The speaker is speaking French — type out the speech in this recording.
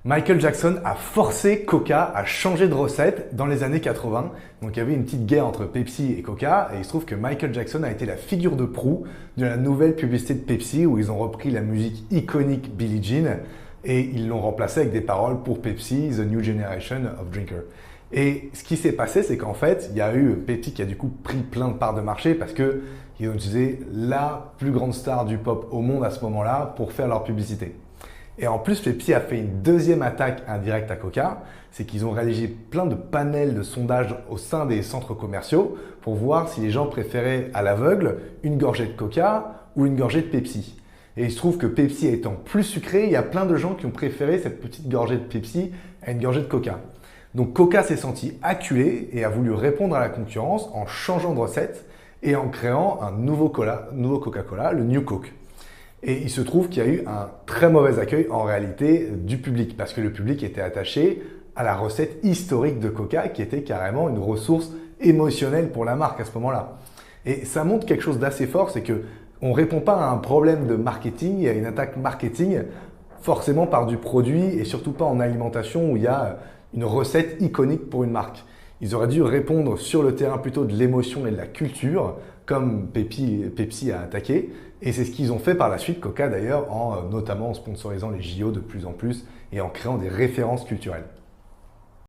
Michael Jackson a forcé Coca à changer de recette dans les années 80. Donc il y avait une petite guerre entre Pepsi et Coca et il se trouve que Michael Jackson a été la figure de proue de la nouvelle publicité de Pepsi où ils ont repris la musique iconique Billie Jean et ils l'ont remplacée avec des paroles pour Pepsi, The New Generation of Drinker. Et ce qui s'est passé, c'est qu'en fait, il y a eu Pepsi qui a du coup pris plein de parts de marché parce qu'ils ont utilisé la plus grande star du pop au monde à ce moment-là pour faire leur publicité. Et en plus, Pepsi a fait une deuxième attaque indirecte à Coca, c'est qu'ils ont réalisé plein de panels de sondage au sein des centres commerciaux pour voir si les gens préféraient à l'aveugle une gorgée de Coca ou une gorgée de Pepsi. Et il se trouve que Pepsi étant plus sucré, il y a plein de gens qui ont préféré cette petite gorgée de Pepsi à une gorgée de Coca. Donc Coca s'est senti acculé et a voulu répondre à la concurrence en changeant de recette et en créant un nouveau Coca-Cola, le New Coke. Et il se trouve qu'il y a eu un très mauvais accueil en réalité du public parce que le public était attaché à la recette historique de Coca qui était carrément une ressource émotionnelle pour la marque à ce moment-là. Et ça montre quelque chose d'assez fort, c'est qu'on ne répond pas à un problème de marketing, il y a une attaque marketing forcément par du produit et surtout pas en alimentation où il y a une recette iconique pour une marque. Ils auraient dû répondre sur le terrain plutôt de l'émotion et de la culture, comme Pepsi a attaqué. Et c'est ce qu'ils ont fait par la suite, Coca d'ailleurs, notamment en sponsorisant les JO de plus en plus et en créant des références culturelles.